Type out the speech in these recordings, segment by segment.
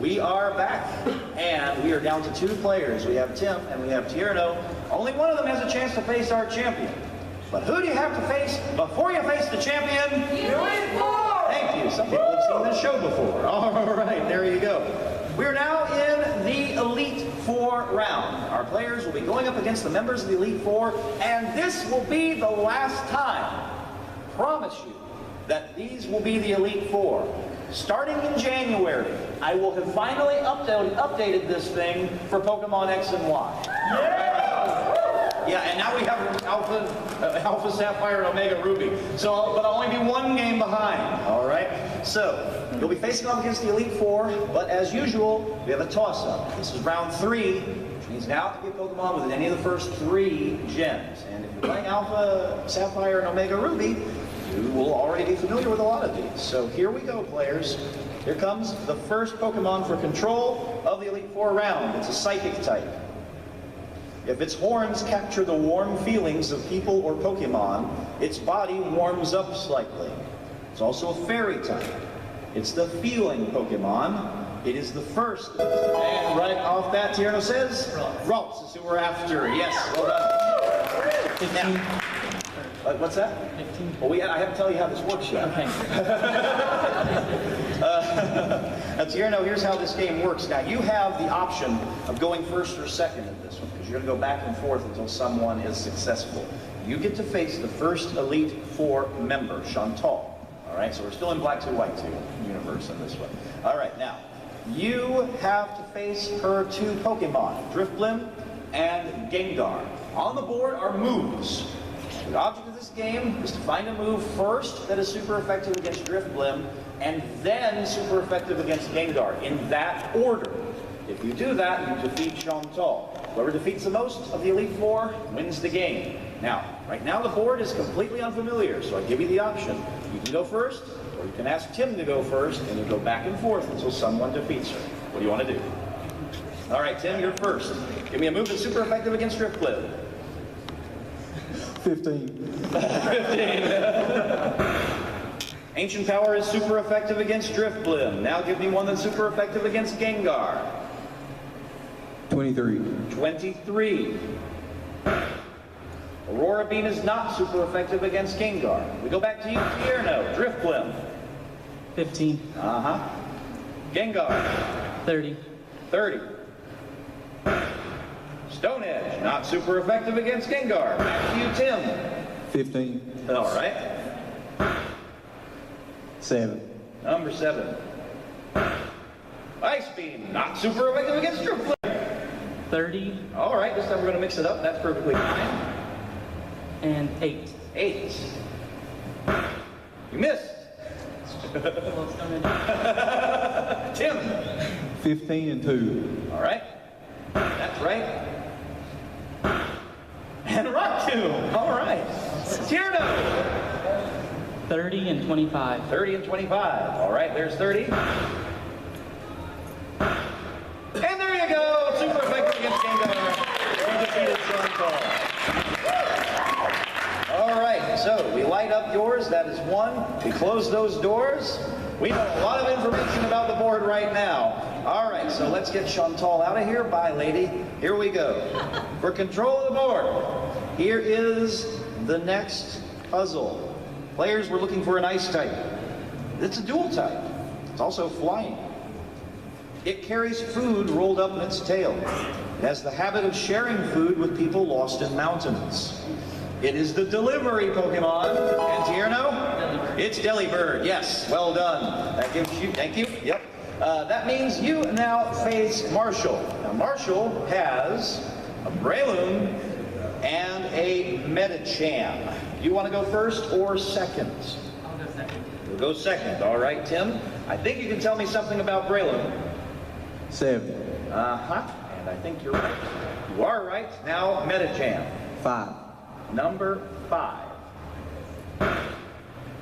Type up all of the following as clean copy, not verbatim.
We are back, and we are down to 2 players. We have Tim and we have Tierno. Only one of them has a chance to face our champion. But who do you have to face before you face the champion? Elite Four! Thank you. Some people have seen this show before. All right, there you go. We're now in the Elite Four round. Our players will be going up against the members of the Elite Four, and this will be the last time. Promise you that these will be the Elite Four. Starting in January, I will have finally updated this thing for Pokemon X and Y. Yeah! Yeah, and now we have Alpha Sapphire and Omega Ruby. So, but I'll only be 1 game behind. All right. So you'll be facing off against the Elite Four, but as usual, we have a toss-up. This is round 3, which means now to be a Pokemon with any of the first 3 gens. And if you're playing Alpha Sapphire and Omega Ruby, you will already be familiar with a lot of these. So here we go, players. Here comes the first Pokemon for control of the Elite Four round. It's a Psychic type. If its horns capture the warm feelings of people or Pokemon, its body warms up slightly. It's also a Fairy type. It's the Feeling Pokemon. It is the first. And right off that, Tierno says, Ralts is who we're after. Yes, well done. 15. Now, what's that? 15. Well, I haven't tell you how this works yet. Okay. Now, Tierno, here's how this game works. Now, you have the option of going first or second in this one, because you're going to go back and forth until someone is successful. You get to face the first Elite Four member, Chantal. All right, so we're still in Black 2, White 2 universe in this one. All right, now, you have to face her 2 Pokemon, Drifblim and Gengar. On the board are moves. The object of this game is to find a move first that is super effective against Drifblim, and then super effective against Gengar, in that order. If you do that, you defeat Chantal. Whoever defeats the most of the Elite Four wins the game. Now, right now the board is completely unfamiliar, so I give you the option. You can go first, or you can ask Tim to go first, and you go back and forth until someone defeats her. What do you want to do? All right, Tim, you're first. Give me a move that's super effective against Drifblim. 15. 15. Ancient Power is super effective against Drifblim. Now give me one that's super effective against Gengar. 23. 23. Aurora Beam is not super effective against Gengar. We go back to you, Tierno. Drifblim. 15. Uh-huh. Gengar. 30. 30. Stone Edge, not super effective against Gengar. Back to you, Tim. 15. All right. 7. Number 7. Ice Beam, not super effective against Drifblim. 30. All right, this time we're going to mix it up. That's perfectly fine. And 8. 8. You missed. Tim. 15 and 2. All right. That's right. And Rock Tomb. All right. Tierno. 30 and 25. 30 and 25. All right, there's 30. And there you go. Super effective against Gengar. You defeated Chantal. All right, so we light up yours. That is 1. We close those doors. We know a lot of information about the board right now. All right, so let's get Chantal out of here. Bye, lady. Here we go. For control of the board, here is the next puzzle. Players, we're looking for an ice type. It's a dual type. It's also flying. It carries food rolled up in its tail. It has the habit of sharing food with people lost in mountains. It is the delivery Pokemon. And Tierno? It's Delibird. Yes, well done. That gives you, thank you. Yep. That means you now face Marshall. Now Marshall has a Breloom and a Medicham. You want to go first or second? I'll go second. You'll go second. All right, Tim. I think you can tell me something about Breloom. 7. Uh-huh. And I think you're right. You are right. Now Medicham. 5. Number 5.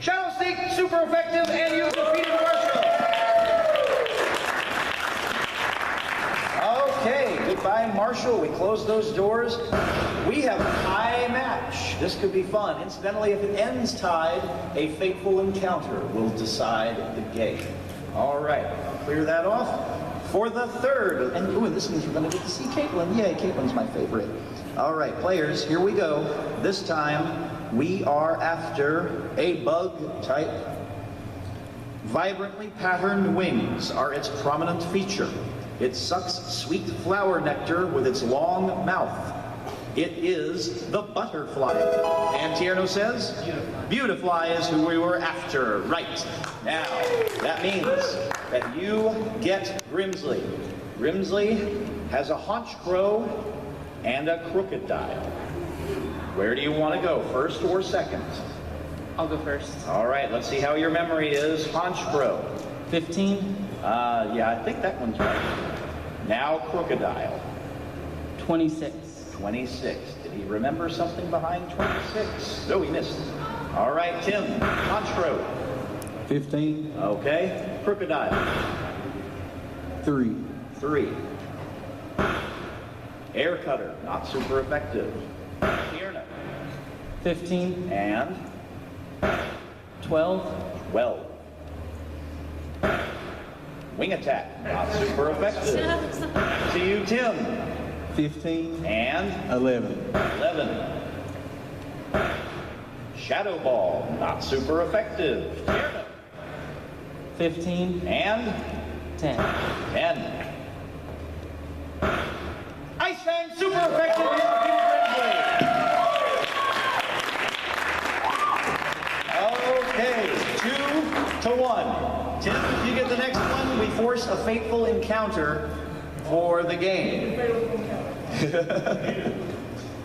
Shadow Sneak, super effective, and you defeated Marshall. Okay, goodbye, Marshall. We close those doors. We have a tie match. This could be fun. Incidentally, if it ends tied, a fateful encounter will decide the game. All right, I'll clear that off. for the third. And ooh, this means we're going to get to see Caitlin. Yay, Caitlin's my favorite. All right, players, here we go. This time we are after a bug type. Vibrantly patterned wings are its prominent feature. It sucks sweet flower nectar with its long mouth. It is the butterfly. And Tierno says, Beautifly is who we were after. Right. Now, that means that you get Grimsley. Grimsley has a haunch crow and a crocodile. Where do you want to go, first or second? I'll go first. All right, let's see how your memory is. Haunch crow. 15. Yeah, I think that one's right. Now crocodile. 26. 26. Did he remember something behind 26? No, he missed. All right, Tim. Haunch crow. 15. Okay. Crocodile. 3. 3. Air cutter. Not super effective. Tierno. 15. And 12. 12. Wing attack. Not super effective. To you, Tim. 15. And 11. 11. Shadow ball. Not super effective. Tierno. 15. And 10. 10. Ice Fang, super effective. You defeated Grimsley. Okay, 2-1. Tim, if you get the next one, we force a fateful encounter for the game.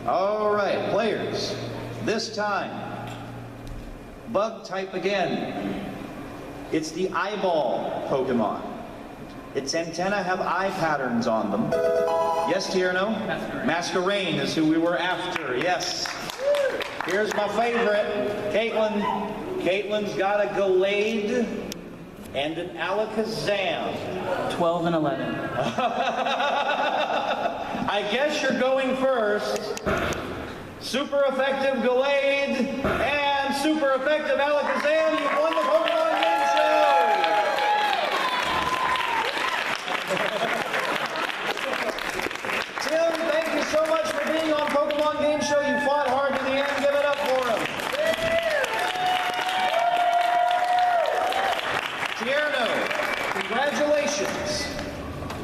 All right, players. This time, bug type again. It's the eyeball Pokemon. Its antennae have eye patterns on them. Yes, Tierno? Masquerain is who we were after, yes. Here's my favorite, Caitlin. Caitlin's got a Gallade and an Alakazam. 12 and 11. I guess you're going first. Super effective Gallade and super effective Alakazam. You've won the Pokemon Game Show. Tim, thank you so much for being on Pokemon Game Show. You fought hard to the end. Give it up for him. Tierno, congratulations.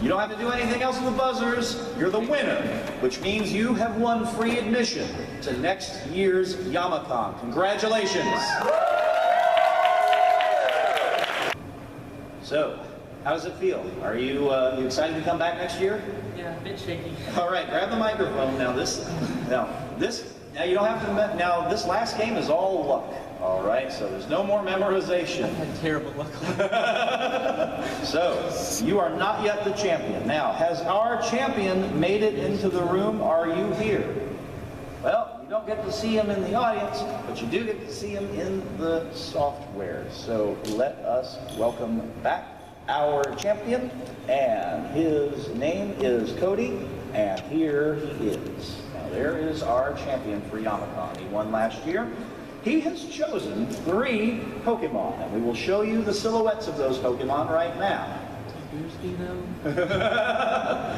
You don't have to do anything else with the buzzers. You're the winner, which means you have won free admission to next year's Yama-Con. Congratulations. So, how does it feel? Are you excited to come back next year? Yeah, a bit shaky. All right, grab the microphone now. Now you don't have to. Now this last game is all luck. All right, so there's no more memorization. I had terrible luck. So you are not yet the champion. Now, has our champion made it into the room? Are you here? Well, you don't get to see him in the audience, but you do get to see him in the software. So let us welcome back our champion, and his name is Cody, and here he is. Now there is our champion for Yama-Con. He won last year. He has chosen 3 Pokemon, and we will show you the silhouettes of those Pokemon right now.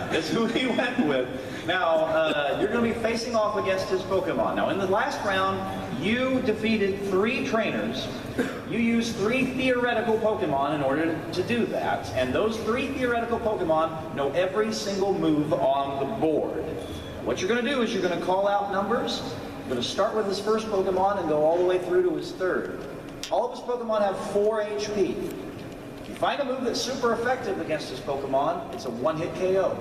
That's who he went with. Now, you're going to be facing off against his Pokemon. Now, in the last round, you defeated 3 trainers. You used 3 theoretical Pokemon in order to do that, and those 3 theoretical Pokemon know every single move on the board. What you're going to do is you're going to call out numbers. You're going to start with his first Pokemon and go all the way through to his third. All of his Pokemon have 4 HP. If you find a move that's super effective against his Pokemon, it's a 1-hit KO.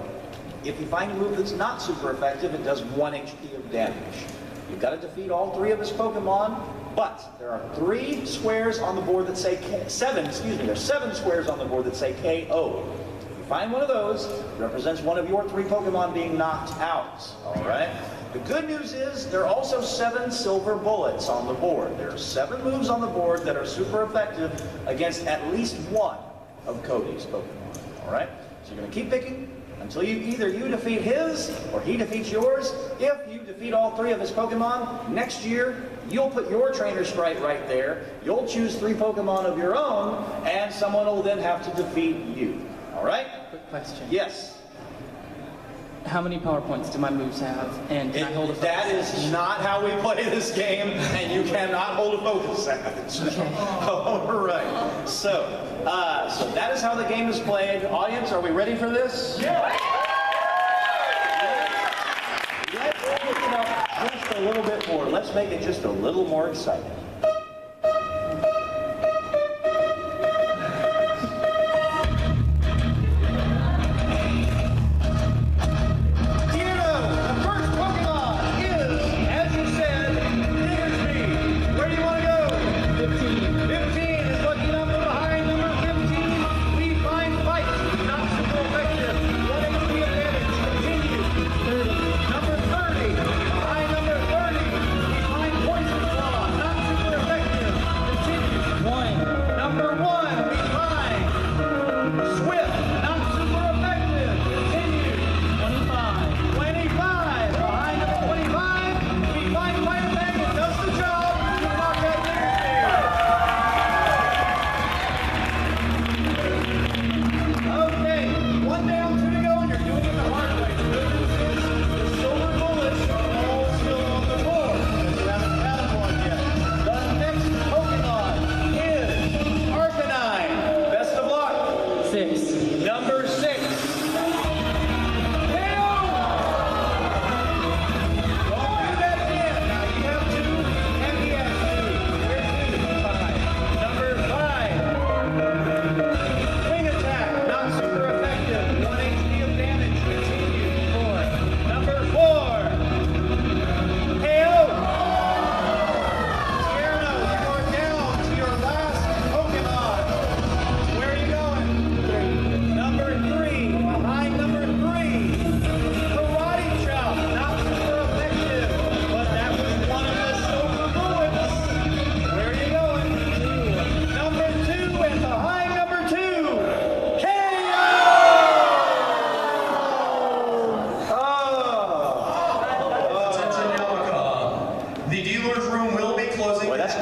If you find a move that's not super effective, it does 1 HP of damage. You've got to defeat all 3 of his Pokemon, but there are 3 squares on the board that say there's 7 squares on the board that say KO. If you find one of those, it represents one of your 3 Pokemon being knocked out. All right? The good news is there are also 7 silver bullets on the board. There are 7 moves on the board that are super effective against at least one of Cody's Pokemon. All right? So you're going to keep picking until either you defeat his or he defeats yours. If you defeat all 3 of his Pokemon, next year you'll put your trainer sprite right there. You'll choose 3 Pokemon of your own, and someone will then have to defeat you. All right? Quick question. Yes. How many power points do my moves have? And can I hold a focus? That is not how we play this game, and you cannot hold a focus savage. Okay. All right. So that is how the game is played. Audience, are we ready for this? Yeah. Let's pick it up just a little bit more. Let's make it just a little more exciting.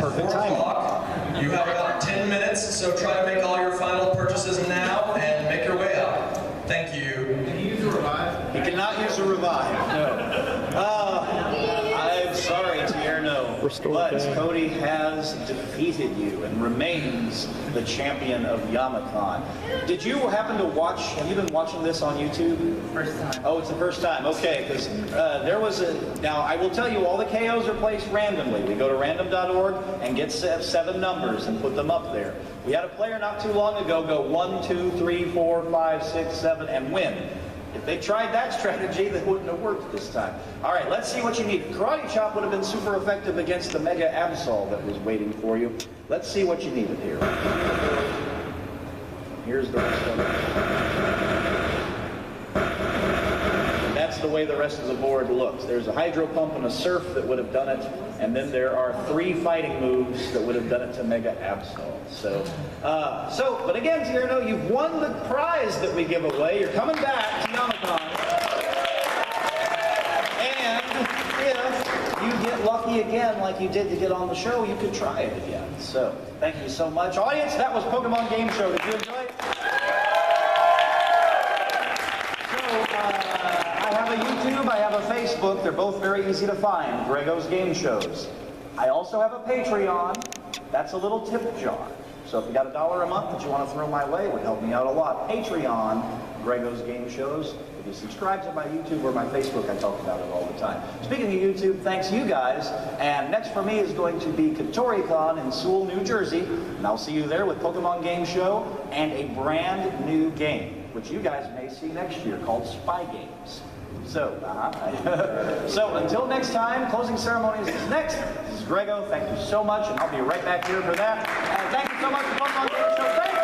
Perfect timing. You have about 10 minutes, so try to make all your final purchases now and make your way out. Thank you. Can you use a revive? He cannot use a revive. No. I'm sorry, Tierno, but Cody has defeated you and remains the champion of Yama-Con. Did you happen to watch, have you been watching this on YouTube? First time. Oh, it's the first time. Okay, because there was now I will tell you all the KOs are placed randomly. We go to random.org and get 7 numbers and put them up there. We had a player not too long ago go 1, 2, 3, 4, 5, 6, 7 and win. If they tried that strategy, they wouldn't have worked this time. All right, let's see what you need. Karate Chop would have been super effective against the Mega Absol that was waiting for you. Let's see what you needed here. Here's the rest of it. And that's the way the rest of the board looks. There's a Hydro Pump and a Surf that would have done it, and then there are 3 fighting moves that would have done it to Mega Absol. But again, Tierno, you've won the prize that we give away. You're coming back to Yama-Con. And if you get lucky again like you did to get on the show, you could try it again. So, thank you so much. Audience, that was Pokemon Game Show. Did you enjoy it? I have a YouTube, I have a Facebook. They're both very easy to find. Greggo's Game Shows. I also have a Patreon. That's a little tip jar. So if you got $1 a month that you want to throw my way, it would help me out a lot. Patreon, Greggo's Game Shows. If you subscribe to my YouTube or my Facebook, I talk about it all the time. Speaking of YouTube, thanks you guys. And next for me is going to be KatoriCon in Sewell, New Jersey. And I'll see you there with Pokemon Game Show and a brand new game, which you guys may see next year, called Spy Games. So, so until next time, closing ceremonies is next. This is Greggo. Thank you so much, and I'll be right back here for that. And thank you so much for Pokemon Game Show. Thank you.